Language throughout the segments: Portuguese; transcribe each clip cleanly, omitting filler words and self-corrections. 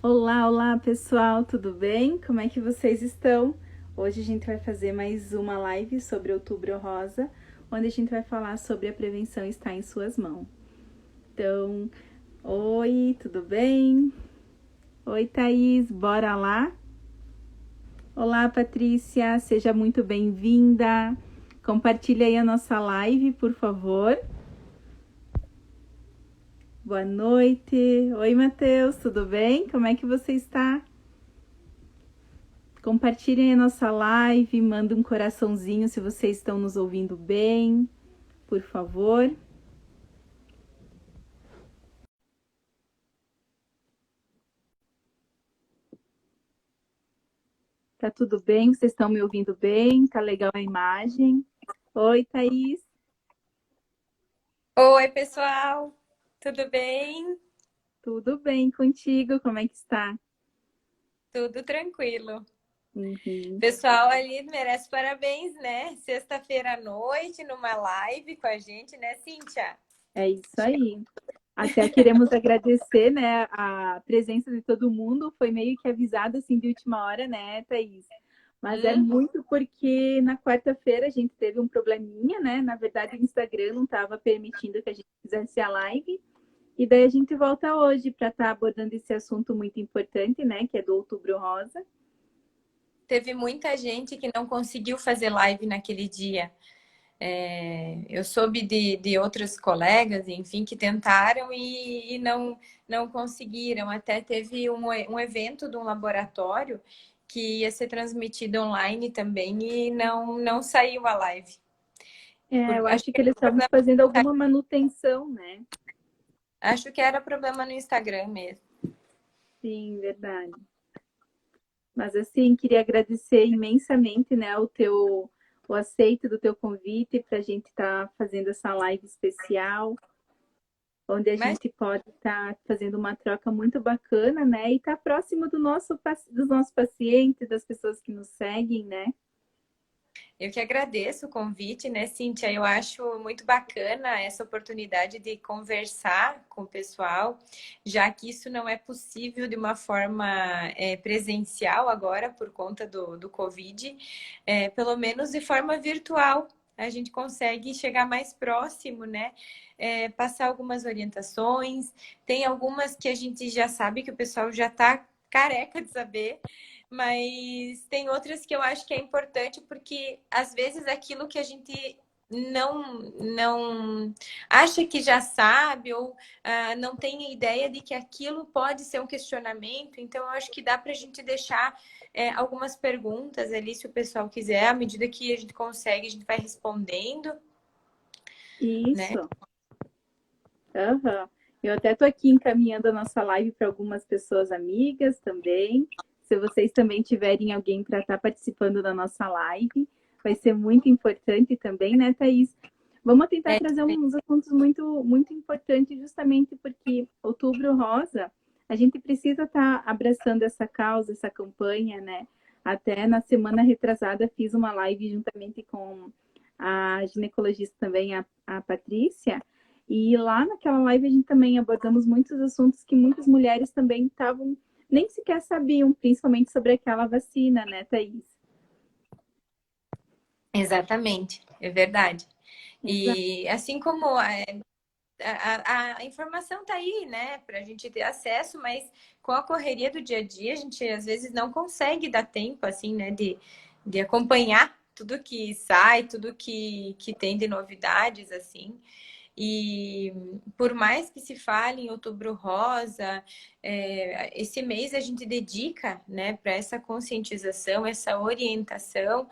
Olá, olá pessoal, tudo bem? Como é que vocês estão? Hoje a gente vai fazer mais uma live sobre Outubro Rosa, onde a gente vai falar sobre a prevenção está em suas mãos. Então, oi, tudo bem? Oi, Thaís, bora lá? Olá, Patrícia, seja muito bem-vinda. Compartilha aí a nossa live, por favor. Boa noite. Oi, Matheus, tudo bem? Como é que você está? Compartilhem a nossa live, manda um coraçãozinho se vocês estão nos ouvindo bem, por favor. Tá tudo bem? Vocês estão me ouvindo bem? Tá legal a imagem? Oi, Thaís. Oi, pessoal, tudo bem? Tudo bem contigo? Como é que está? Tudo tranquilo. Uhum. Pessoal ali merece parabéns, né? Sexta-feira à noite, numa live com a gente, né, Cíntia? É isso aí. Até queremos agradecer, né, a presença de todo mundo. Foi meio que avisado assim de última hora, né, Thaís? Mas é Hum? muito porque na quarta-feira a gente teve um probleminha, né? Na verdade, o Instagram não estava permitindo que a gente fizesse a live. E daí a gente volta hoje para estar abordando esse assunto muito importante, né? Que é do Outubro Rosa. Teve muita gente que não conseguiu fazer live naquele dia. Eu soube de outros colegas, enfim, que tentaram e não conseguiram. Até teve um evento de um laboratório que ia ser transmitido online também e não saiu a live. É, eu Acho acho que que era eles estavam problema, fazendo alguma manutenção, né? acho que era problema no Instagram mesmo. Sim, verdade. Mas assim, queria agradecer imensamente, né, o aceito do teu convite para a gente estar fazendo essa live especial, onde a Mas gente pode estar fazendo uma troca muito bacana, né? E estar próximo dos nossos pacientes, das pessoas que nos seguem, né? eu que agradeço o convite, né, Cíntia? Eu acho muito bacana essa oportunidade de conversar com o pessoal, já que isso não é possível de uma forma presencial agora, por conta do Covid, pelo menos de forma virtual. A gente consegue chegar mais próximo, né? Passar algumas orientações. Tem algumas que a gente já sabe que o pessoal já está careca de saber, mas tem outras que eu acho que é importante porque às vezes aquilo que a gente não acha que já sabe ou não tem ideia de que aquilo pode ser um questionamento. Então, eu acho que dá para a gente deixar algumas perguntas ali, se o pessoal quiser, à medida que a gente consegue, a gente vai respondendo, né? Isso. Aham. Eu até estou aqui encaminhando a nossa live para algumas pessoas amigas também. Se vocês também tiverem alguém para estar participando da nossa live, vai ser muito importante também, né, Thaís? Vamos tentar É, trazer uns assuntos muito importantes, justamente porque Outubro Rosa, a gente precisa estar abraçando essa causa, essa campanha, né? Até na semana retrasada fiz uma live juntamente com a ginecologista também, a Patrícia, e lá naquela live a gente também abordamos muitos assuntos que muitas mulheres também estavam, nem sequer sabiam, principalmente sobre aquela vacina, né, Thaís? exatamente, é verdade. Exato. E assim como a informação tá aí, né, para a gente ter acesso, mas com a correria do dia a dia, a gente às vezes não consegue dar tempo, assim, né, de acompanhar tudo que sai, tudo que tem de novidades, assim. E por mais que se fale em Outubro Rosa, esse mês a gente dedica, né, para essa conscientização, essa orientação,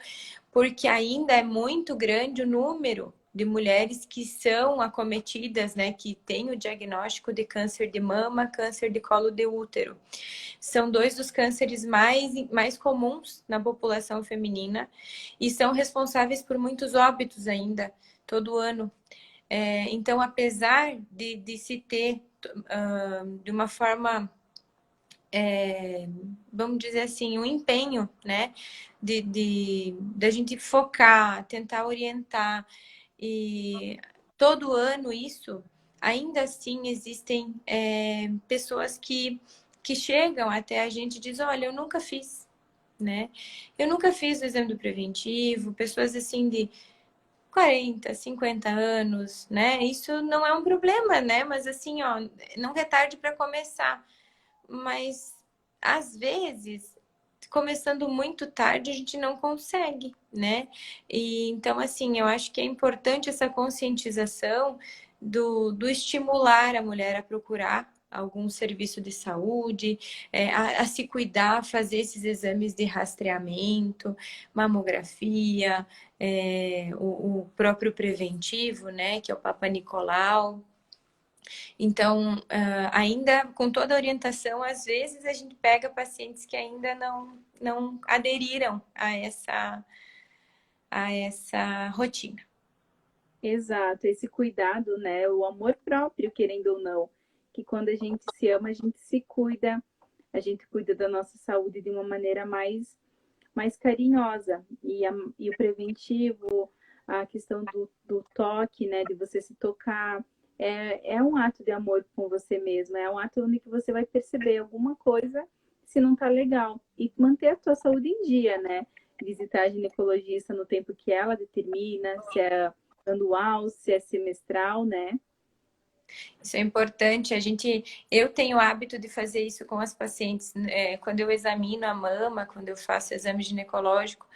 porque ainda é muito grande o número de mulheres que são acometidas, né, que têm o diagnóstico de câncer de mama, câncer de colo de útero. São dois dos cânceres mais comuns na população feminina e são responsáveis por muitos óbitos ainda, todo ano. Então, apesar de se ter, de uma forma, vamos dizer assim, um empenho, né, da gente focar, tentar orientar, e todo ano isso, ainda assim existem pessoas que chegam até a gente e dizem, olha, eu nunca fiz, né? Eu nunca fiz o exame do preventivo, pessoas assim de 40, 50 anos, né? Isso não é um problema, né? Mas assim, ó, não é tarde para começar. Mas às vezes, começando muito tarde, a gente não consegue, né? E então, assim, eu acho que é importante essa conscientização do estimular a mulher a procurar algum serviço de saúde, a se cuidar, fazer esses exames de rastreamento, mamografia, o próprio preventivo, né, que é o Papa Nicolau. Então, ainda com toda a orientação, às vezes a gente pega pacientes que ainda não aderiram a essa rotina. Exato, esse cuidado, né? O amor próprio, querendo ou não, que quando a gente se ama, a gente se cuida, a gente cuida da nossa saúde de uma maneira mais carinhosa. E o preventivo, a questão do toque, né? De você se tocar, é um ato de amor com você mesmo, é um ato onde que você vai perceber alguma coisa se não tá legal. E manter a tua saúde em dia, né? Visitar a ginecologista no tempo que ela determina, se é anual, se é semestral, né? Isso é importante. Eu tenho o hábito de fazer isso com as pacientes, quando eu examino a mama, quando eu faço exame ginecológico,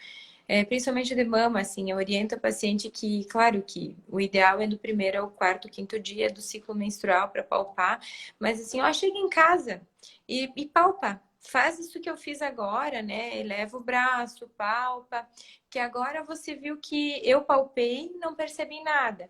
principalmente de mama, assim, eu oriento a paciente que, claro que o ideal é do primeiro ao quarto, quinto dia do ciclo menstrual para palpar, mas assim, ó, chega em casa e palpa. Faz isso que eu fiz agora, né? Eleva o braço, palpa, que agora você viu que eu palpei, não percebi nada.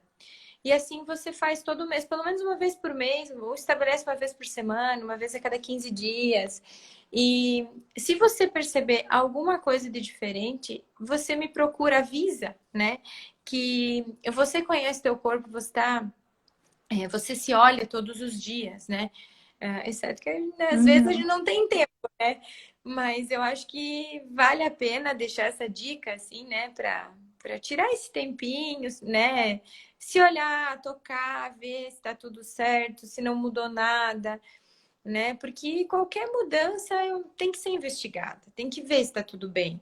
E assim você faz todo mês, pelo menos uma vez por mês, ou estabelece uma vez por semana, uma vez a cada 15 dias. E se você perceber alguma coisa de diferente, você me procura, avisa, né? Que você conhece teu corpo, você se olha todos os dias, né? Exceto que às vezes a Uhum. gente não tem tempo, né? Mas eu acho que vale a pena deixar essa dica, assim, né? Para tirar esse tempinho, né? Se olhar, tocar, ver se tá tudo certo, se não mudou nada, né? Porque qualquer mudança tem que ser investigada, tem que ver se tá tudo bem.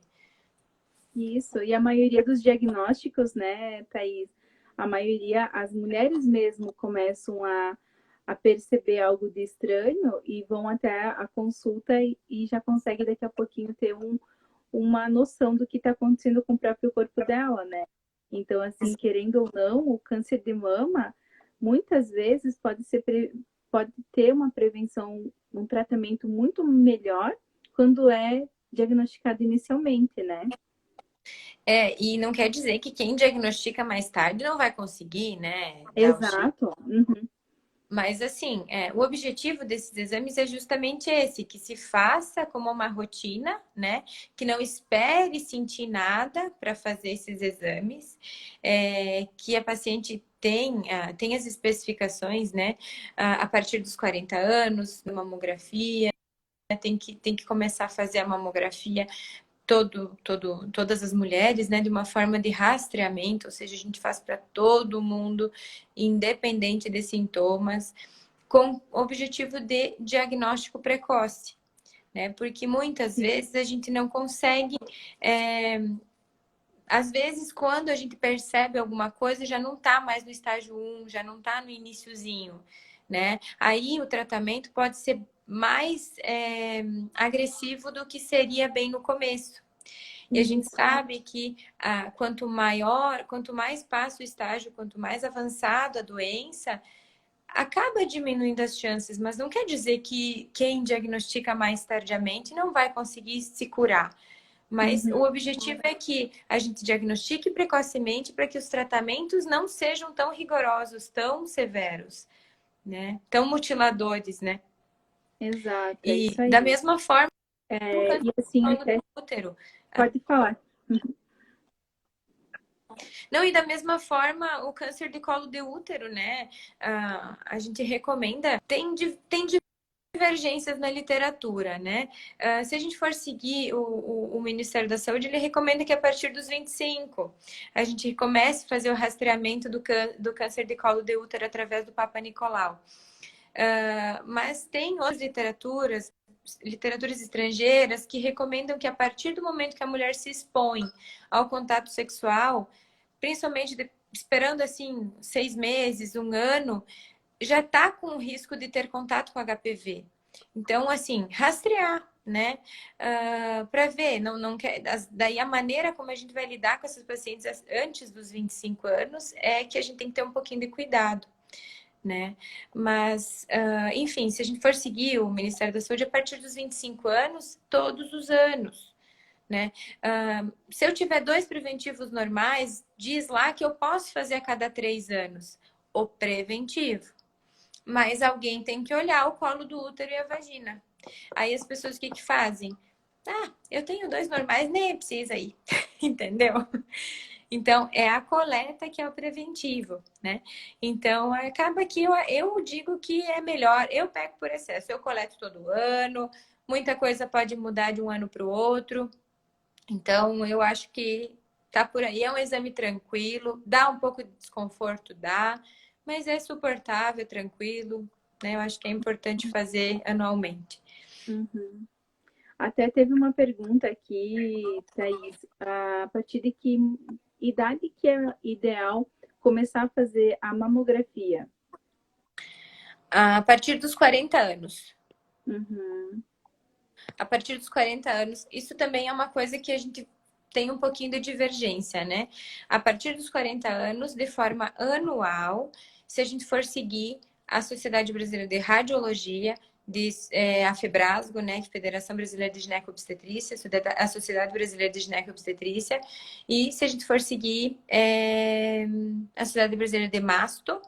Isso, e a maioria dos diagnósticos, né, Thaís, a maioria, as mulheres mesmo começam a perceber algo de estranho e vão até a consulta e já conseguem daqui a pouquinho ter uma noção do que está acontecendo com o próprio corpo dela, né? Então, assim, querendo ou não, o câncer de mama, muitas vezes pode ter uma prevenção, um tratamento muito melhor quando é diagnosticado inicialmente, né? E não quer dizer que quem diagnostica mais tarde não vai conseguir, né, dar o jeito. Exato. Uhum. Mas assim, o objetivo desses exames é justamente esse, que se faça como uma rotina, né? Que não espere sentir nada para fazer esses exames, que a paciente tem as especificações, né? A partir dos 40 anos, mamografia, tem que começar a fazer a mamografia todas as mulheres, né, de uma forma de rastreamento, ou seja, a gente faz para todo mundo, independente de sintomas, com objetivo de diagnóstico precoce, né? Porque muitas vezes a gente não consegue. Às vezes, quando a gente percebe alguma coisa, já não está mais no estágio 1, já não está no iniciozinho, né? Aí o tratamento pode ser mais agressivo do que seria bem no começo. E a gente sabe que quanto mais passa o estágio, quanto mais avançado a doença, acaba diminuindo as chances, mas não quer dizer que quem diagnostica mais tardiamente não vai conseguir se curar. Mas o objetivo é que a gente diagnostique precocemente para que os tratamentos não sejam tão rigorosos, tão severos, né? Tão mutiladores, né? Exato, é E isso aí. da mesma forma, o câncer E assim, do até útero. pode falar. Não, e da mesma forma, o câncer de colo de útero, né? A gente recomenda, tem divergências na literatura, né? Se a gente for seguir o Ministério da Saúde, ele recomenda que a partir dos 25 a gente comece a fazer o rastreamento do câncer de colo de útero através do Papa Nicolau. Mas tem outras literaturas, literaturas estrangeiras que recomendam que a partir do momento que a mulher se expõe ao contato sexual, principalmente esperando assim 6 meses, 1 ano, já está com o risco de ter contato com HPV. Então, assim, rastrear, né? Para ver, não quer. Daí a maneira como a gente vai lidar com essas pacientes antes dos 25 anos é que a gente tem que ter um pouquinho de cuidado, né? Mas, enfim, se a gente for seguir o Ministério da Saúde, a partir dos 25 anos, todos os anos, né? Se eu tiver 2 preventivos normais, diz lá que eu posso fazer a cada 3 anos o preventivo. Mas alguém tem que olhar o colo do útero e a vagina. Aí as pessoas o que que fazem? Eu tenho 2 normais, nem precisa ir, entendeu? Então, é a coleta que é o preventivo, né? Então, acaba que eu digo que é melhor, eu pego por excesso, eu coleto todo ano, muita coisa pode mudar de um ano para o outro. Então, eu acho que tá por aí, é um exame tranquilo, dá um pouco de desconforto, dá, mas é suportável, tranquilo, né? Eu acho que é importante fazer anualmente. Uhum. Até teve uma pergunta aqui, Thaís, a partir de que idade que é ideal começar a fazer a mamografia? A partir dos 40 anos. Uhum. A partir dos 40 anos, isso também é uma coisa que a gente tem um pouquinho de divergência, né? A partir dos 40 anos, de forma anual, se a gente for seguir a Sociedade Brasileira de Radiologia, a FEBRASGO, né, Federação Brasileira de Ginecobstetrícia, a Sociedade Brasileira de Ginecobstetrícia, e se a gente for seguir a Sociedade Brasileira de Masto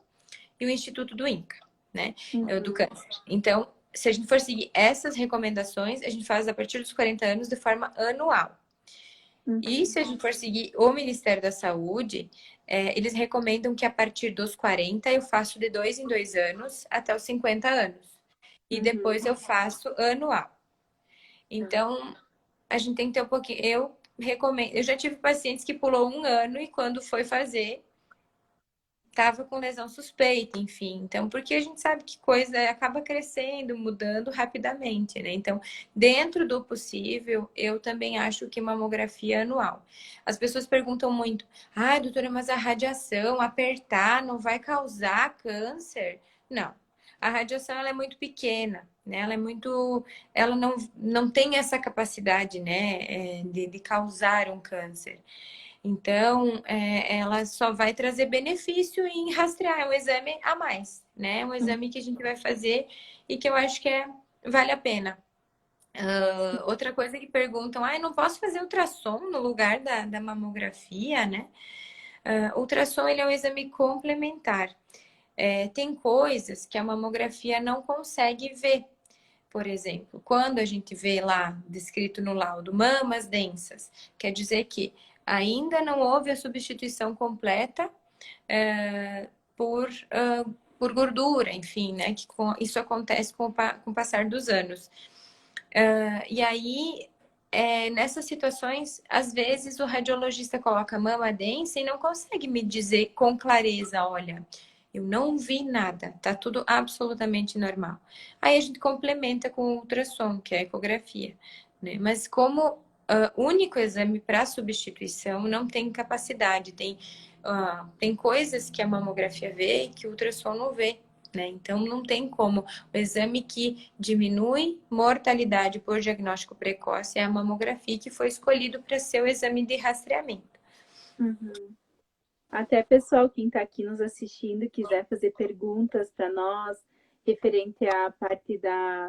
e o Instituto do INCA, né, do câncer. Então, se a gente for seguir essas recomendações, a gente faz a partir dos 40 anos de forma anual. E se a gente for seguir o Ministério da Saúde, eles recomendam que a partir dos 40 eu faço de 2 em 2 anos até os 50 anos. E depois eu faço anual. Então, a gente tem que ter um pouquinho. Eu recomendo. Eu já tive pacientes que pulou 1 ano e quando foi fazer, estava com lesão suspeita, enfim. Então, porque a gente sabe que coisa acaba crescendo, mudando rapidamente, né? Então, dentro do possível, eu também acho que mamografia anual. As pessoas perguntam muito: doutora, mas a radiação, apertar, não vai causar câncer? Não. A radiação, ela é muito pequena, né? Ela não tem essa capacidade, né, de causar um câncer. Então, ela só vai trazer benefício em rastrear, é um exame a mais, né? Um exame que a gente vai fazer e que eu acho que vale a pena. Outra coisa que perguntam, não posso fazer ultrassom no lugar da mamografia, né? Ultrassom, ele é um exame complementar. Tem coisas que a mamografia não consegue ver. Por exemplo, quando a gente vê lá, descrito no laudo, mamas densas, quer dizer que ainda não houve a substituição completa por gordura, enfim, né? Que isso acontece com o passar dos anos. E aí, nessas situações, às vezes o radiologista coloca mama densa e não consegue me dizer com clareza, olha, eu não vi nada, tá tudo absolutamente normal. Aí a gente complementa com o ultrassom, que é a ecografia, né? Mas como único exame para substituição, não tem capacidade, tem coisas que a mamografia vê e que o ultrassom não vê, né? Então não tem como. O exame que diminui mortalidade por diagnóstico precoce é a mamografia, que foi escolhido para ser o exame de rastreamento. Uhum. Até pessoal, quem está aqui nos assistindo, quiser fazer perguntas para nós, referente à parte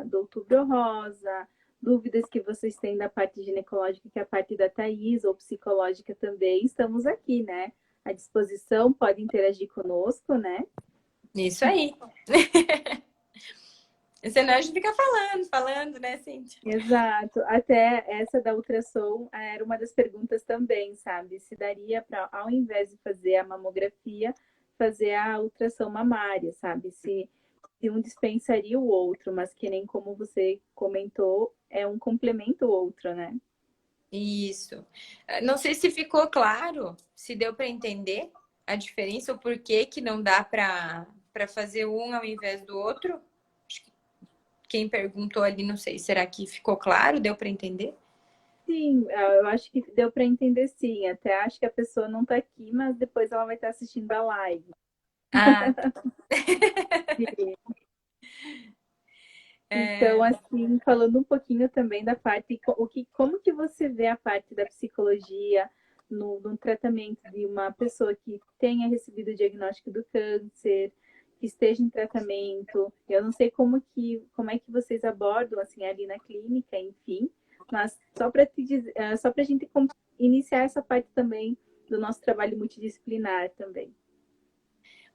do Outubro Rosa, dúvidas que vocês têm da parte ginecológica, que é a parte da Thaís, ou psicológica também, estamos aqui, né? À disposição, pode interagir conosco, né? Isso aí. Senão a gente fica falando, né, Cíntia? Exato. Até essa da ultrassom era uma das perguntas também, sabe? Se daria para, ao invés de fazer a mamografia, fazer a ultrassom mamária, sabe? Se um dispensaria o outro, mas que nem como você comentou, é um complemento o outro, né? Isso. Não sei se ficou claro, se deu para entender a diferença, o porquê que não dá para fazer um ao invés do outro. O quem perguntou ali, não sei, será que ficou claro? Deu para entender? Sim, eu acho que deu para entender sim. Até acho que a pessoa não está aqui, mas depois ela vai estar assistindo a live. Ah, Sim. Então, é, assim, falando um pouquinho também da parte, como que você vê a parte da psicologia no tratamento de uma pessoa que tenha recebido o diagnóstico do câncer, que esteja em tratamento? Eu não sei como é que vocês abordam assim ali na clínica, enfim, mas só para te dizer, só para a gente iniciar essa parte também do nosso trabalho multidisciplinar também.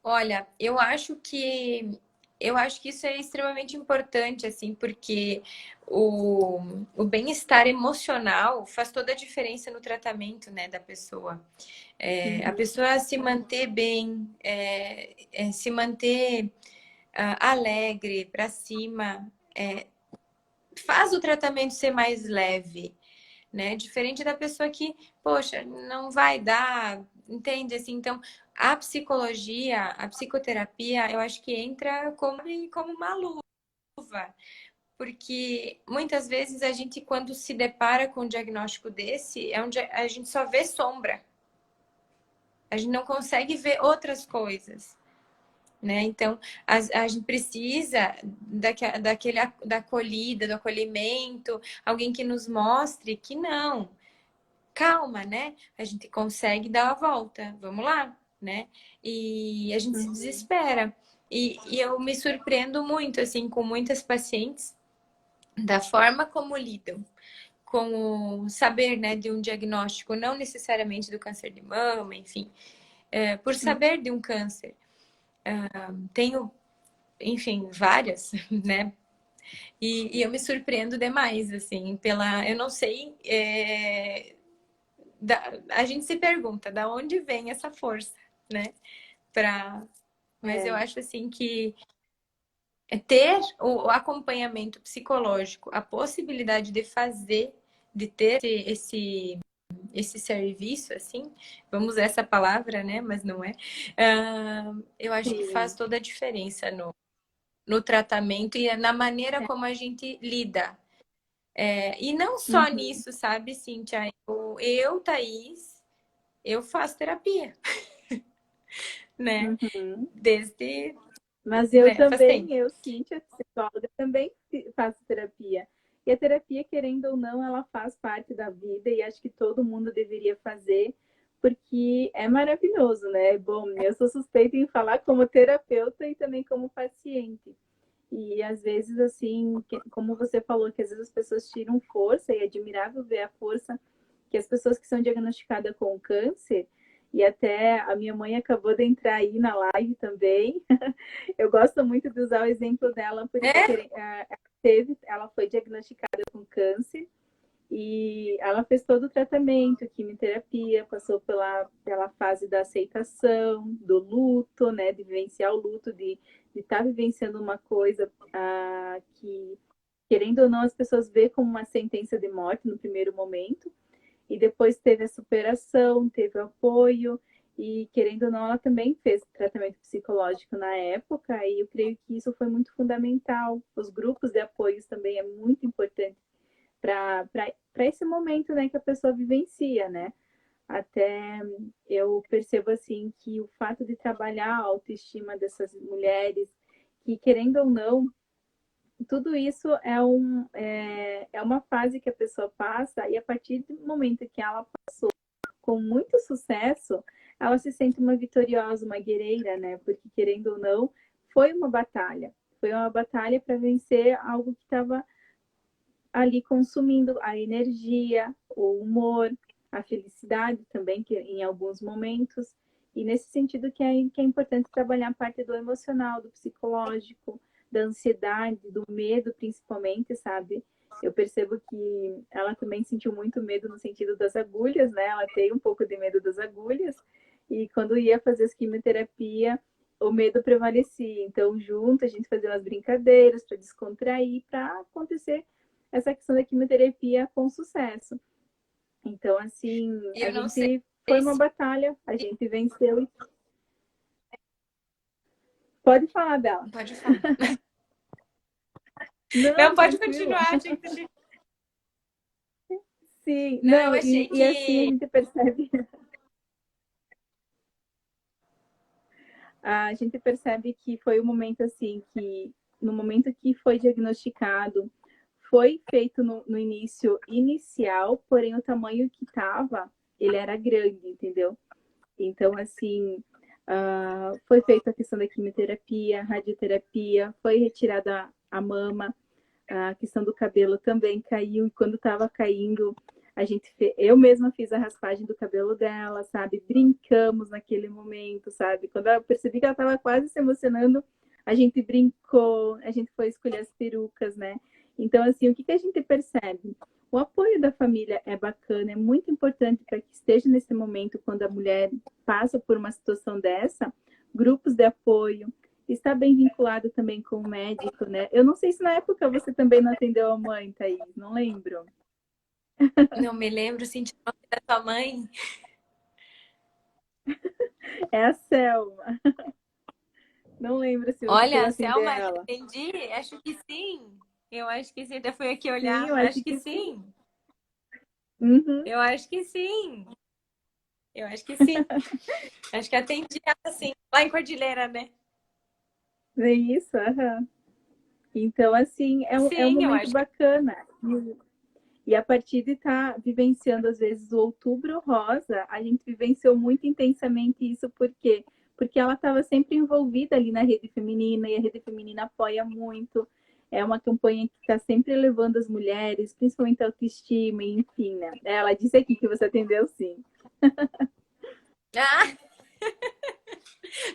olha, eu acho que isso é extremamente importante, assim, porque o bem-estar emocional faz toda a diferença no tratamento, né, da pessoa. A Uhum, pessoa se manter bem, se manter alegre, para cima, faz o tratamento ser mais leve, né? Diferente da pessoa que, poxa, não vai dar, entende assim? Então, a psicologia, a psicoterapia, eu acho que entra como uma luva, porque muitas vezes a gente, quando se depara com um diagnóstico desse, é onde a gente só vê sombra, a gente não consegue ver outras coisas. Né? Então, a gente precisa da acolhida, do acolhimento, alguém que nos mostre que não, calma, né? A gente consegue dar a volta, vamos lá, né? E a gente se uhum, desespera. E eu me surpreendo muito, assim, com muitas pacientes, da forma como lidam com o saber, né, de um diagnóstico, não necessariamente do câncer de mama, enfim, por uhum. saber de um câncer. Tenho, enfim, várias, né? E eu me surpreendo demais, assim, eu não sei, a gente se pergunta da onde vem essa força, né? Pra, mas eu É, acho, assim, que ter o acompanhamento psicológico, a possibilidade de ter esse serviço, assim, vamos usar essa palavra, né? Mas não é. Eu acho que faz sim. toda a diferença no tratamento e na maneira como a gente lida. E não só Uhum, nisso, sabe, Cíntia? Thaís, eu faço terapia, né? uhum. Desde, Mas eu né, faz também, tempo. eu, Cíntia, psicóloga, também faço terapia. E a terapia, querendo ou não, ela faz parte da vida e acho que todo mundo deveria fazer, porque é maravilhoso, né? Bom, eu sou suspeita em falar como terapeuta e também como paciente. E às vezes, assim, como você falou, que às vezes as pessoas tiram força, e é admirável ver a força que as pessoas que são diagnosticadas com câncer, e até a minha mãe acabou de entrar aí na live também. Eu gosto muito de usar o exemplo dela, porque É? ela foi diagnosticada com câncer e ela fez todo o tratamento, quimioterapia, passou pela fase da aceitação, do luto, né, de vivenciar o luto, de estar vivenciando uma coisa que, querendo ou não, as pessoas vê como uma sentença de morte no primeiro momento, e depois teve a superação, teve o apoio, e querendo ou não, ela também fez tratamento psicológico na época, e eu creio que isso foi muito fundamental. Os grupos de apoios também é muito importante para esse momento, né, que a pessoa vivencia, né? Até eu percebo assim que o fato de trabalhar a autoestima dessas mulheres, que querendo ou não, tudo isso é uma fase que a pessoa passa, e a partir do momento que ela passou com muito sucesso, ela se sente uma vitoriosa, uma guerreira, né? Porque querendo ou não, foi uma batalha para vencer algo que estava ali consumindo a energia, o humor, a felicidade também, que em alguns momentos. E nesse sentido que é importante trabalhar a parte do emocional, do psicológico, da ansiedade, do medo, principalmente, sabe? Eu percebo que ela também sentiu muito medo no sentido das agulhas, né? Ela tem um pouco de medo das agulhas. E quando ia fazer as quimioterapia, o medo prevalecia. Então, junto, a gente fazia umas brincadeiras para descontrair, para acontecer essa questão da quimioterapia com sucesso. Então, assim, E a eu não sei gente foi uma se batalha, a gente venceu. Pode falar dela. pode falar. Não, Não, pode tranquilo. continuar. Achei que... Sim, Não, eu não, achei e assim a que... gente percebe, a gente percebe que foi o momento assim que no momento que foi diagnosticado, foi feito no início inicial, porém o tamanho que estava, ele era grande, entendeu? Então, assim, foi feita a questão da quimioterapia, radioterapia, foi retirada a mama, a questão do cabelo também caiu, e quando estava caindo, eu mesma fiz a raspagem do cabelo dela, sabe? Brincamos naquele momento, sabe? Quando eu percebi que ela estava quase se emocionando, a gente brincou, a gente foi escolher as perucas, né? Então, assim, o que a gente percebe? O apoio da família é bacana, é muito importante para que esteja nesse momento, quando a mulher passa por uma situação dessa, grupos de apoio, está bem vinculado também com o médico, né? Eu não sei se na época você também não atendeu a mãe, Thaís, não lembro. Não me lembro, assim, de nome da tua mãe. É a Selma. Não lembro se você chegou Olha, a a atender Selma, ela. entendi. Acho que sim. Eu acho que sim. Até fui aqui Sim, olhar. eu Acho acho que que sim. sim. Uhum, Eu acho que sim. Eu acho que sim. Acho que atendi ela, sim. Lá em Cordilheira, né? é isso, aham. Então, assim, é um Sim, eu momento acho que... bacana. E a partir de estar vivenciando, às vezes, o Outubro Rosa, a gente vivenciou muito intensamente isso, por quê? Porque ela estava sempre envolvida ali na rede feminina, e a rede feminina apoia muito. É uma campanha que está sempre elevando as mulheres, principalmente a autoestima, enfim, né? Ela disse aqui que você atendeu sim. Ah,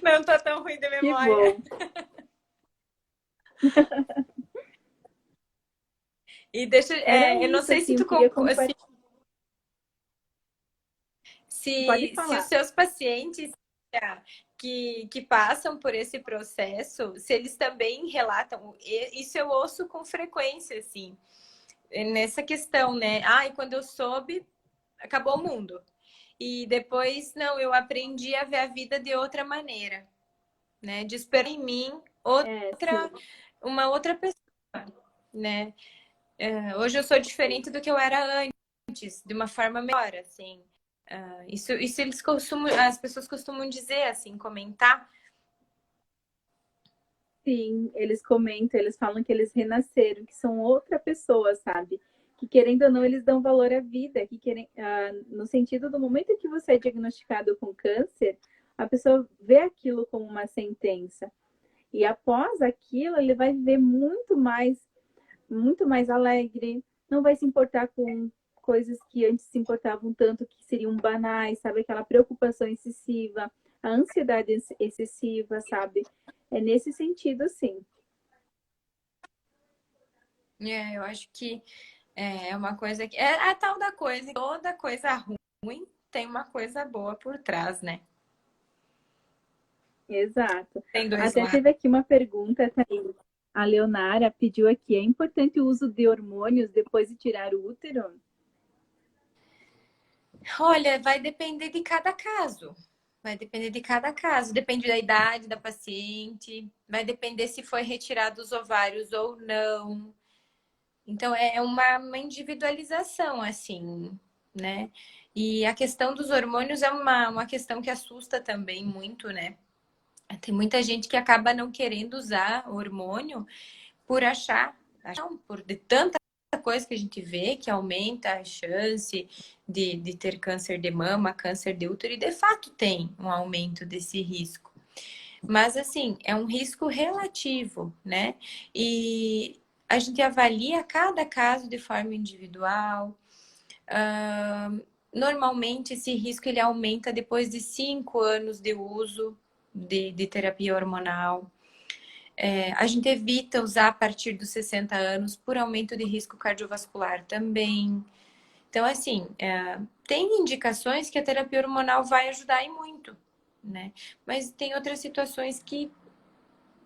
não tô tão ruim de Que memória. bom. E deixa... Era eu não isso, sei se assim, eu tu queria se, compartilhar. Pode se os falar. seus pacientes que passam por esse processo, se eles também relatam, isso eu ouço com frequência, assim, nessa questão, né? Ah, e quando eu soube, acabou o mundo. E depois, não, eu aprendi a ver a vida de outra maneira, né? De esperar em mim É, sim. uma outra pessoa, né? Hoje eu sou diferente do que eu era antes, de uma forma melhor, assim. Isso as pessoas costumam dizer, assim, comentar. Sim, eles comentam, eles falam que eles renasceram, que são outra pessoa, sabe? Que querendo ou não, eles dão valor à vida, que querem, no sentido do momento em que você é diagnosticado com câncer, a pessoa vê aquilo como uma sentença. E após aquilo, ele vai viver muito mais alegre, não vai se importar com coisas que antes se importavam tanto, que seriam banais, sabe? Aquela preocupação excessiva, a ansiedade excessiva, sabe? É nesse sentido, sim. Eu acho que é uma coisa que... É a tal da coisa, toda coisa ruim tem uma coisa boa por trás, né? Exato. Tem dois Até lados. teve aqui uma pergunta, Thaís. A Leonara pediu aqui: é importante o uso de hormônios depois de tirar o útero? Olha, vai depender de cada caso. Vai depender de cada caso. Depende da idade da paciente. Vai depender se foi retirado os ovários ou não. Então, é uma individualização, assim, né? E a questão dos hormônios é uma questão que assusta também muito, né? Tem muita gente que acaba não querendo usar hormônio por achar por de tanta coisa que a gente vê que aumenta a chance de ter câncer de mama, câncer de útero, e de fato tem um aumento desse risco. Mas, assim, é um risco relativo, né? E a gente avalia cada caso de forma individual. Normalmente, esse risco ele aumenta depois de 5 anos de uso de terapia hormonal. A gente evita usar a partir dos 60 anos por aumento de risco cardiovascular também. Então, assim, tem indicações que a terapia hormonal vai ajudar e muito, né? Mas tem outras situações que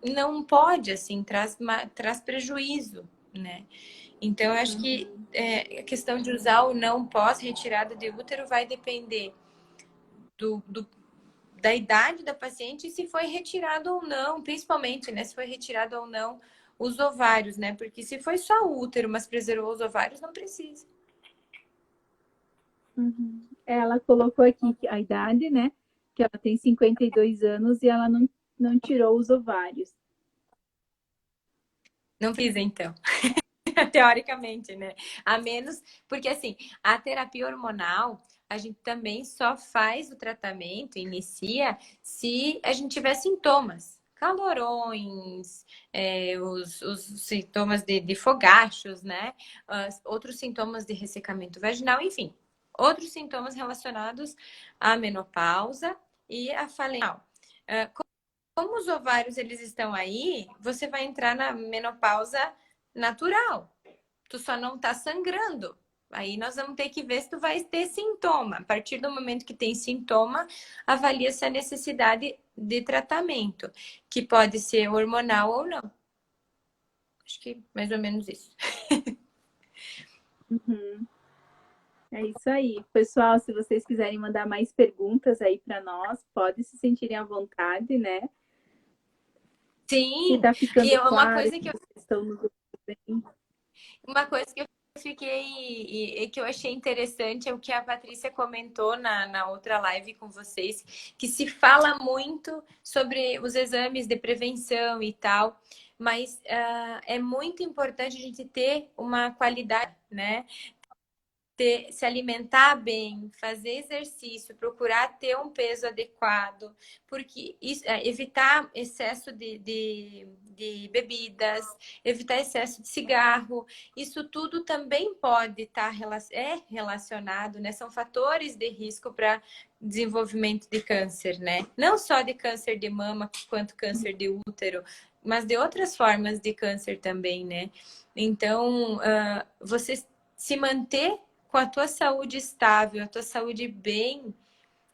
não pode, assim, traz prejuízo, né? Então, eu acho que Uhum. a questão de usar ou não pós-retirada de útero vai depender do, do, da idade da paciente e se foi retirado ou não, principalmente, né? Se foi retirado ou não os ovários, né? Porque se foi só o útero, mas preservou os ovários, não precisa. Uhum. Ela colocou aqui a idade, né? Que ela tem 52 anos e ela não tirou os ovários. Não precisa, então. Teoricamente, né? A menos, porque assim, a terapia hormonal, a gente também só faz o tratamento, inicia, se a gente tiver sintomas. Calorões, os sintomas de fogachos, né? Outros sintomas de ressecamento vaginal, enfim, outros sintomas relacionados à menopausa e à falência. Como os ovários eles estão aí, você vai entrar na menopausa natural. Tu só não tá sangrando. Aí nós vamos ter que ver se tu vai ter sintoma. A partir do momento que tem sintoma, avalia-se a necessidade de tratamento, que pode ser hormonal ou não. Acho que mais ou menos isso. Uhum. É isso aí. Pessoal, se vocês quiserem mandar mais perguntas aí para nós, pode se sentirem à vontade, né? Se Sim, tá e ficando uma claro coisa que que eu vocês estão nos ouvindo bem. Uma coisa que eu fiquei e que eu achei interessante é o que a Patrícia comentou na outra live com vocês, que se fala muito sobre os exames de prevenção e tal, mas é muito importante a gente ter uma qualidade, né? Se alimentar bem, fazer exercício, procurar ter um peso adequado, porque isso, evitar excesso de bebidas, evitar excesso de cigarro, isso tudo também pode estar relacionado, né? São fatores de risco para desenvolvimento de câncer, né? Não só de câncer de mama, quanto câncer de útero, mas de outras formas de câncer também, né? Então, você se manter com a tua saúde estável, a tua saúde bem,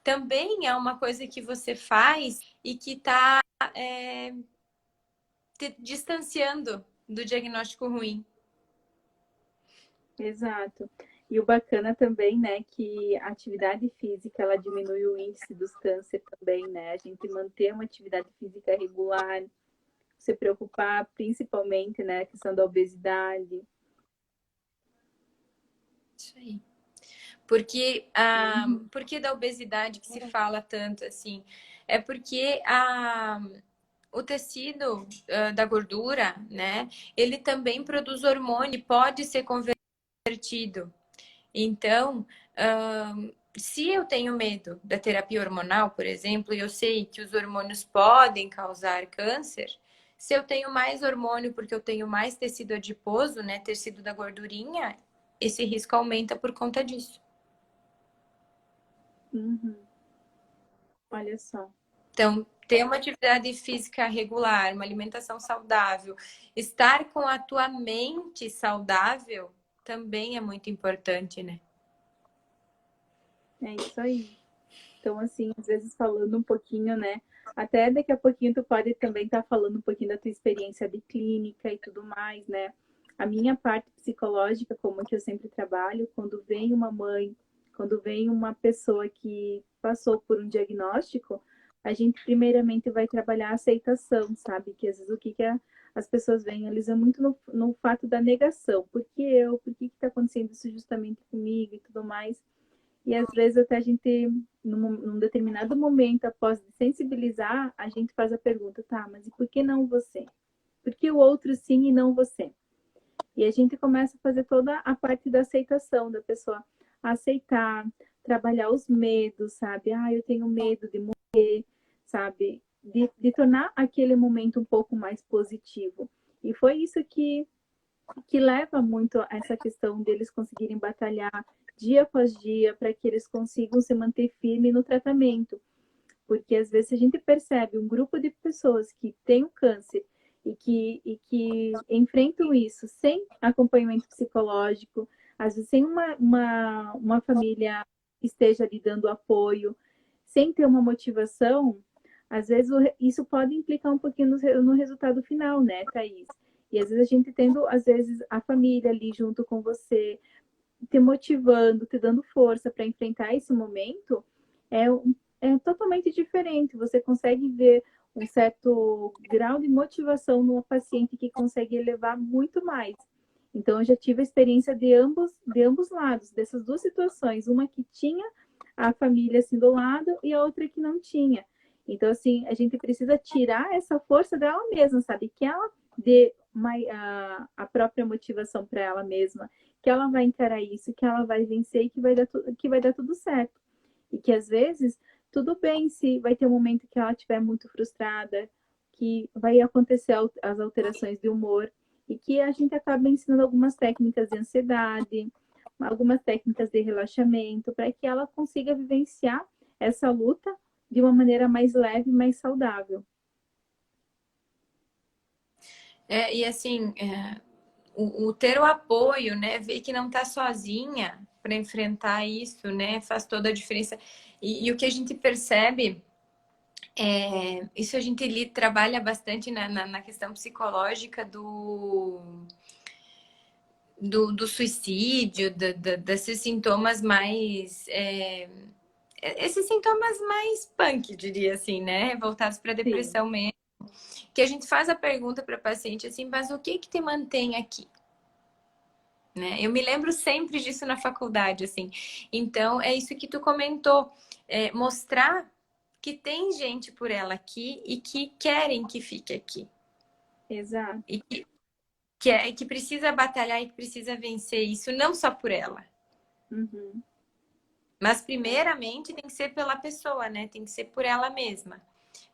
também é uma coisa que você faz e que está te distanciando do diagnóstico ruim. Exato. E o bacana também, né, que a atividade física, ela diminui o índice dos câncer também, né? A gente manter uma atividade física regular, se preocupar principalmente, né, a questão da obesidade. Isso aí. Porque, por que da obesidade que se fala tanto assim? É porque o tecido da gordura, né? Ele também produz hormônio, pode ser convertido. Então, se eu tenho medo da terapia hormonal, por exemplo, e eu sei que os hormônios podem causar câncer, se eu tenho mais hormônio porque eu tenho mais tecido adiposo, né, tecido da gordurinha, esse risco aumenta por conta disso. Uhum. Olha só. Então, ter uma atividade física regular, uma alimentação saudável, estar com a tua mente saudável também é muito importante, né? É isso aí. Então, assim, às vezes falando um pouquinho, né? Até daqui a pouquinho tu pode também estar falando um pouquinho da tua experiência de clínica e tudo mais, né? A minha parte psicológica, como que eu sempre trabalho, quando vem uma mãe, quando vem uma pessoa que passou por um diagnóstico, a gente primeiramente vai trabalhar a aceitação, sabe? Que às vezes o que as pessoas veem, eles é muito no fato da negação. Por que eu? Por que está acontecendo isso justamente comigo e tudo mais? E às vezes até a gente, num determinado momento, após sensibilizar, a gente faz a pergunta, tá, mas e por que não você? Por que o outro sim e não você? E a gente começa a fazer toda a parte da aceitação da pessoa, aceitar, trabalhar os medos, sabe? Ah, eu tenho medo de morrer, sabe? De tornar aquele momento um pouco mais positivo. E foi isso que leva muito a essa questão deles conseguirem batalhar dia após dia para que eles consigam se manter firme no tratamento. Porque às vezes a gente percebe um grupo de pessoas que tem o câncer e que enfrentam isso sem acompanhamento psicológico, às vezes sem uma família que esteja lhe dando apoio, sem ter uma motivação, às vezes isso pode implicar um pouquinho no resultado final, né, Thaís? E às vezes a gente tendo, às vezes, a família ali junto com você, te motivando, te dando força para enfrentar esse momento, é, é totalmente diferente. Você consegue ver um certo grau de motivação no paciente que consegue elevar muito mais. Então, eu já tive a experiência de ambos lados, dessas duas situações. Uma que tinha a família assim do lado e a outra que não tinha. Então, assim, a gente precisa tirar essa força dela mesma, sabe? Que ela dê a própria motivação para ela mesma, que ela vai encarar isso, que ela vai vencer e que vai dar tudo certo. E que às vezes, tudo bem se vai ter um momento que ela estiver muito frustrada, que vai acontecer as alterações de humor, e que a gente acaba ensinando algumas técnicas de ansiedade, algumas técnicas de relaxamento, para que ela consiga vivenciar essa luta de uma maneira mais leve, mais saudável. E assim, o ter o apoio, né? Ver que não tá sozinha para enfrentar isso, né? Faz toda a diferença. E o que a gente percebe, isso a gente trabalha bastante na questão psicológica do suicídio, desses sintomas mais. Esses sintomas mais punk, diria assim, né? Voltados para Sim, depressão mesmo. Que a gente faz a pergunta para paciente assim, mas o que te mantém aqui? Né? Eu me lembro sempre disso na faculdade, assim. Então, é isso que tu comentou, mostrar que tem gente por ela aqui e que querem que fique aqui. exato. E que precisa batalhar e que precisa vencer isso, não só por ela. Uhum. Mas, primeiramente, tem que ser pela pessoa, né? Tem que ser por ela mesma,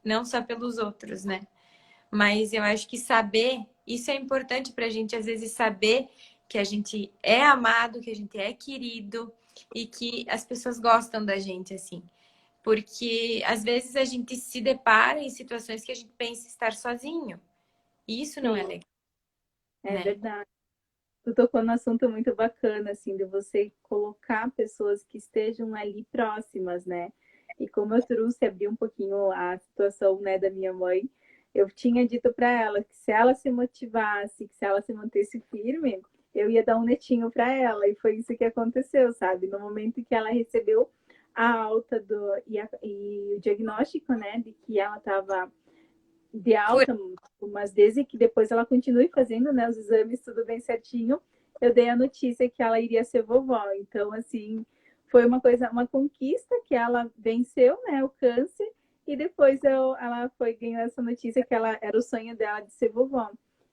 não só pelos outros, né? Mas eu acho que saber, isso é importante para a gente, às vezes, saber que a gente é amado, que a gente é querido e que as pessoas gostam da gente, assim. Porque, às vezes, a gente se depara em situações que a gente pensa estar sozinho. E isso não é Sim, legal, é né? verdade. Tu tocou num assunto muito bacana, assim, de você colocar pessoas que estejam ali próximas, né? E como eu trouxe, abri um pouquinho a situação, né, da minha mãe, eu tinha dito para ela que se ela se motivasse, que se ela se mantesse firme, eu ia dar um netinho para ela, e foi isso que aconteceu, sabe? No momento que ela recebeu a alta e o diagnóstico, né, de que ela estava de Por... alta, mas desde que depois ela continue fazendo, né, os exames, tudo bem certinho, eu dei a notícia que ela iria ser vovó. Então, assim, foi uma coisa, uma conquista que ela venceu, né, o câncer, e depois ela foi ganhando essa notícia que ela era o sonho dela de ser vovó.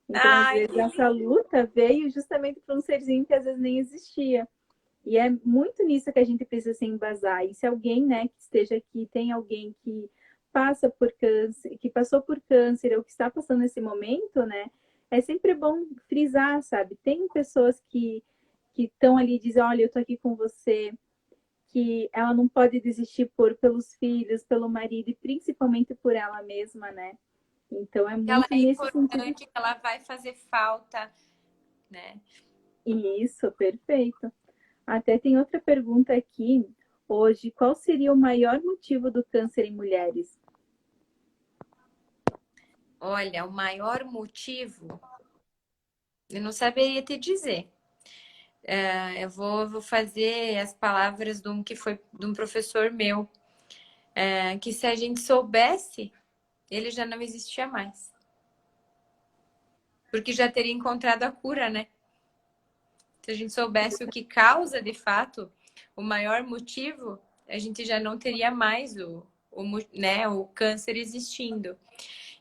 Então, às Ai, vezes, que essa luta veio justamente para um serzinho que às vezes nem existia. E é muito nisso que a gente precisa se embasar. E se alguém, né, que esteja aqui, tem alguém que passa por câncer, que passou por câncer ou que está passando nesse momento, né, é sempre bom frisar, sabe? Tem pessoas que estão ali e dizem, olha, eu tô aqui com você, que ela não pode desistir pelos filhos, pelo marido e principalmente por ela mesma, né? Então é ela muito é nesse sentido. importante, que ela vai fazer falta, né? Isso, perfeito. Até tem outra pergunta aqui hoje. Qual seria o maior motivo do câncer em mulheres? Olha, o maior motivo, eu não saberia te dizer. Eu vou fazer as palavras de um professor meu, que se a gente soubesse, ele já não existia mais. Porque já teria encontrado a cura, né? Se a gente soubesse o que causa, de fato, o maior motivo, a gente já não teria mais né, o câncer existindo.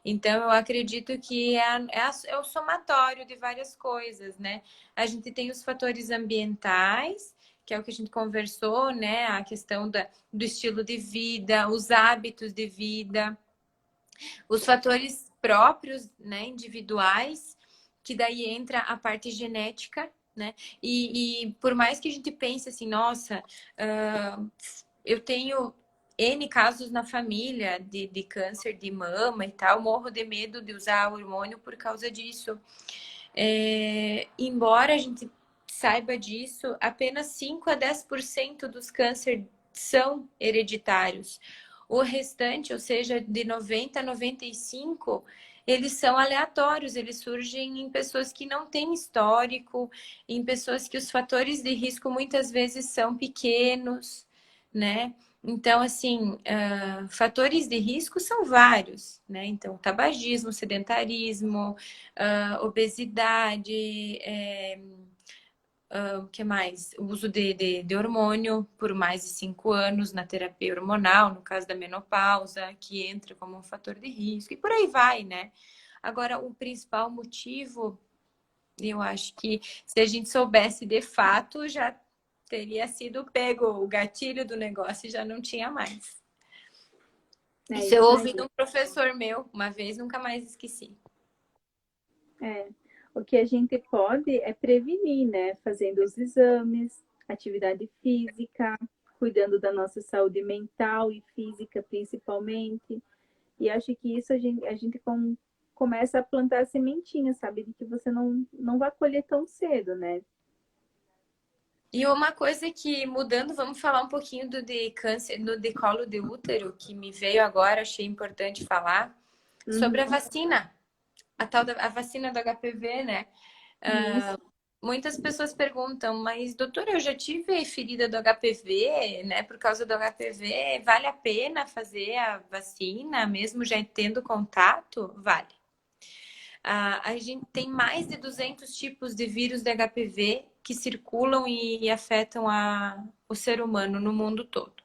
Então, eu acredito que é o somatório de várias coisas, né? A gente tem os fatores ambientais, que é o que a gente conversou, né? A questão do estilo de vida, os hábitos de vida, os fatores próprios, né, individuais, que daí entra a parte genética, né? E por mais que a gente pense assim, nossa, eu tenho N casos na família de câncer de mama e tal, morro de medo de usar hormônio por causa disso. Embora a gente saiba disso, apenas 5 a 10% dos cânceres são hereditários. O restante, ou seja, de 90 a 95, eles são aleatórios, eles surgem em pessoas que não têm histórico, em pessoas que os fatores de risco muitas vezes são pequenos, né? Então, assim, fatores de risco são vários, né? Então, tabagismo, sedentarismo, obesidade, o que mais? O uso de hormônio por mais de 5 anos na terapia hormonal, no caso da menopausa, que entra como um fator de risco, e por aí vai, né? Agora, o principal motivo, eu acho que se a gente soubesse de fato, já teria sido pego o gatilho do negócio e já não tinha mais. É Isso eu isso ouvi de aí. um professor meu uma vez, nunca mais esqueci. É. O que a gente pode é prevenir, né? Fazendo os exames, atividade física, cuidando da nossa saúde mental e física, principalmente. E acho que isso a gente começa a plantar a sementinha, sabe? De que você não vai colher tão cedo, né? E uma coisa que, mudando, vamos falar um pouquinho do de câncer no de colo de útero, que me veio agora, achei importante falar, sobre a Uhum. vacina, a tal da a vacina do HPV, né? Isso. Muitas pessoas perguntam, mas doutora, eu já tive ferida do HPV, né? Por causa do HPV, vale a pena fazer a vacina, mesmo já tendo contato? Vale. A gente tem mais de 200 tipos de vírus de HPV que circulam e afetam o ser humano no mundo todo.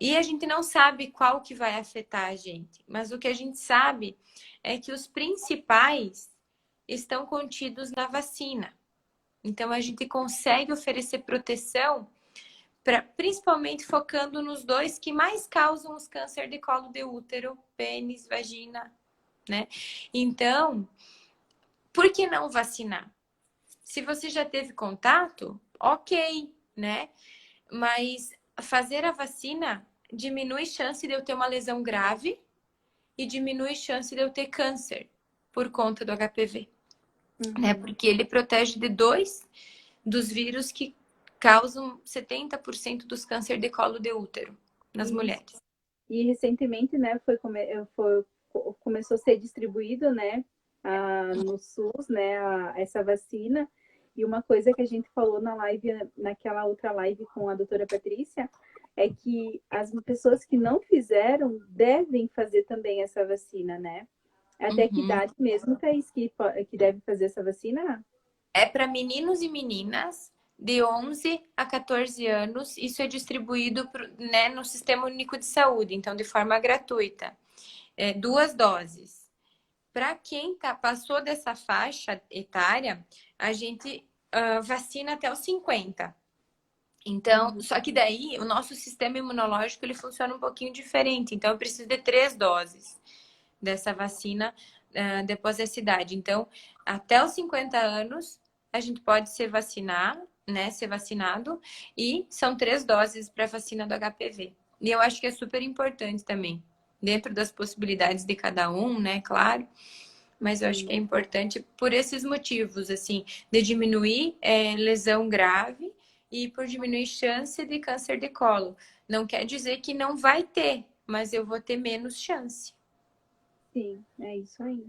E a gente não sabe qual que vai afetar a gente, mas o que a gente sabe é que os principais estão contidos na vacina. Então a gente consegue oferecer proteção, principalmente focando nos dois que mais causam os câncer de colo de útero, pênis, vagina, né? Então, por que não vacinar? Se você já teve contato, ok, né? Mas fazer a vacina diminui chance de eu ter uma lesão grave e diminui chance de eu ter câncer por conta do HPV, né? Uhum. Porque ele protege de dois dos vírus que causam 70% dos câncer de colo de útero nas Isso. mulheres. E recentemente, né, começou a ser distribuído, né, no SUS, né, essa vacina. E uma coisa que a gente falou na live, naquela outra live com a doutora Patrícia, é que as pessoas que não fizeram devem fazer também essa vacina, né? Até que Uhum. idade mesmo, Thaís, que deve fazer essa vacina? É para meninos e meninas de 11 a 14 anos. Isso é distribuído, né, no Sistema Único de Saúde, então de forma gratuita. 2 doses. Para quem passou dessa faixa etária, a gente vacina até os 50. Então, Uhum. só que daí o nosso sistema imunológico ele funciona um pouquinho diferente. Então, eu preciso de 3 doses dessa vacina depois dessa idade. Então, até os 50 anos, a gente pode se vacinar, né? Ser vacinado, e são 3 doses para a vacina do HPV. E eu acho que é super importante também, dentro das possibilidades de cada um, né? Claro. Mas eu acho que Sim. é importante por esses motivos, assim, de diminuir lesão grave e por diminuir chance de câncer de colo. Não quer dizer que não vai ter, mas eu vou ter menos chance. Sim, é isso aí.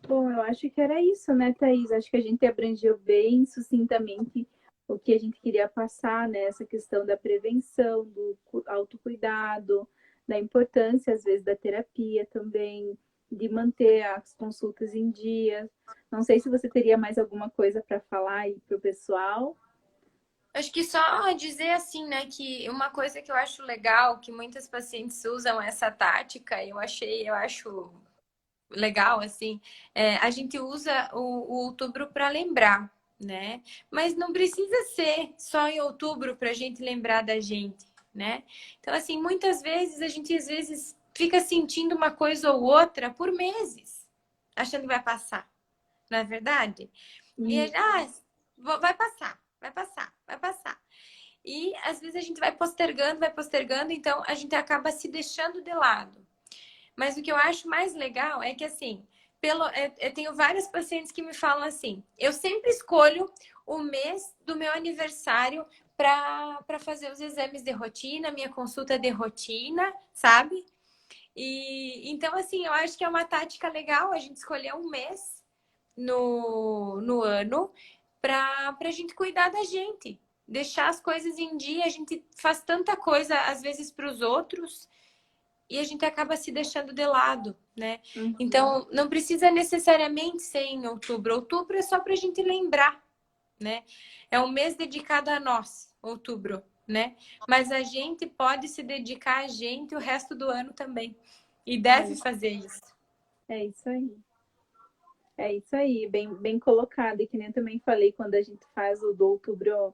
Bom, eu acho que era isso, né, Thaís? Acho que a gente abrangeu bem sucintamente o que a gente queria passar, né? Essa questão da prevenção, do autocuidado, da importância, às vezes, da terapia também, de manter as consultas em dia. Não sei se você teria mais alguma coisa para falar aí para o pessoal. Acho que só dizer assim, né, que uma coisa que eu acho legal, que muitas pacientes usam essa tática, eu acho legal, assim, a gente usa o outubro para lembrar, né? Mas não precisa ser só em outubro para a gente lembrar da gente, né? Então, assim, muitas vezes a gente às vezes fica sentindo uma coisa ou outra por meses, achando que vai passar, não é verdade? E E vai passar, vai passar, vai passar. E às vezes a gente vai postergando, então a gente acaba se deixando de lado. Mas o que eu acho mais legal é que, assim, eu tenho vários pacientes que me falam assim: eu sempre escolho o mês do meu aniversário para fazer os exames de rotina, minha consulta de rotina, sabe? E então, assim, eu acho que é uma tática legal a gente escolher um mês no ano para a gente cuidar da gente, deixar as coisas em dia. A gente faz tanta coisa, às vezes, para os outros, e a gente acaba se deixando de lado, né? Uhum. Então, não precisa necessariamente ser em outubro. Outubro é só para a gente lembrar, né? É um mês dedicado a nós, outubro, né? Mas a gente pode se dedicar a gente o resto do ano também. E deve fazer isso. É isso aí. É isso aí, bem colocado. E que nem eu também falei quando a gente faz o do outubro,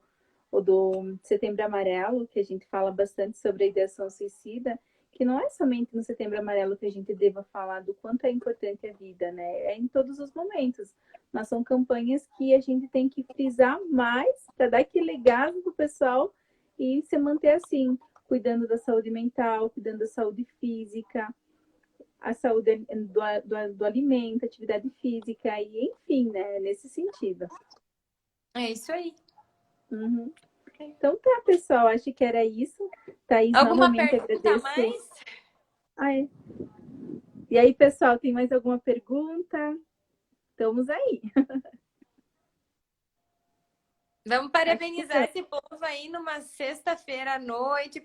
o do setembro amarelo, que a gente fala bastante sobre a ideação suicida, que não é somente no setembro amarelo que a gente deva falar do quanto é importante a vida, né? É em todos os momentos. Mas são campanhas que a gente tem que frisar mais para dar aquele gás pro pessoal e se manter assim, cuidando da saúde mental, cuidando da saúde física, a saúde do alimento, atividade física, e enfim, né? Nesse sentido. É isso aí. Uhum. Então tá, pessoal, acho que era isso. Thaís, Alguma novamente pergunta a agradeço. mais? Ah, é. E aí, pessoal, tem mais alguma pergunta? Estamos aí. Vamos Acho que parabenizar é. esse povo aí numa sexta-feira à noite,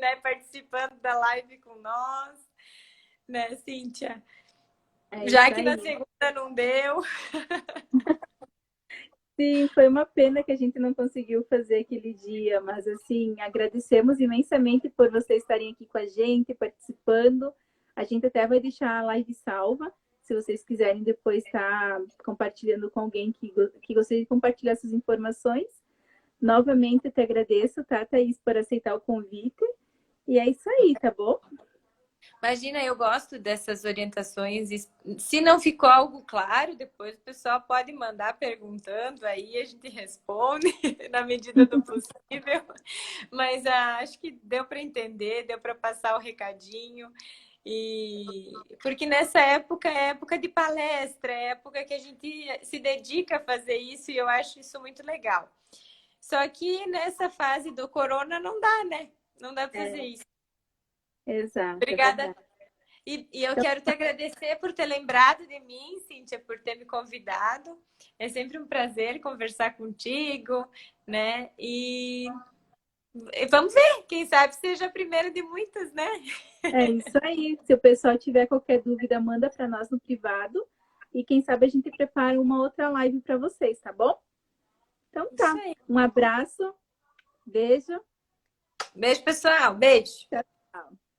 né, participando da live com nós, né, Cíntia? É Já isso que na aí. segunda não deu. Sim, foi uma pena que a gente não conseguiu fazer aquele dia, mas assim, agradecemos imensamente por vocês estarem aqui com a gente, participando. A gente até vai deixar a live salva, se vocês quiserem depois estar compartilhando com alguém que gostaria de compartilhar essas informações. Novamente, eu te agradeço, tá, Thaís, por aceitar o convite. E é isso aí, tá bom? Imagina, eu gosto dessas orientações. Se não ficou algo claro, depois o pessoal pode mandar perguntando, aí a gente responde na medida do possível. Mas acho que deu para entender, deu para passar o recadinho. E porque nessa época é época de palestra, é época que a gente se dedica a fazer isso e eu acho isso muito legal. Só que nessa fase do corona não dá, né? Não dá para fazer É, isso. exato, é Obrigada. verdade. E eu Então, quero te agradecer por ter lembrado de mim, Cíntia, por ter me convidado. É sempre um prazer conversar contigo, né? E vamos ver, quem sabe seja a primeira de muitas, né? é isso aí. Se o pessoal tiver qualquer dúvida, manda para nós no privado. E quem sabe a gente prepara uma outra live para vocês, tá bom? Então Isso tá. aí. Um abraço, beijo. Beijo, pessoal. Beijo. Tchau, tchau.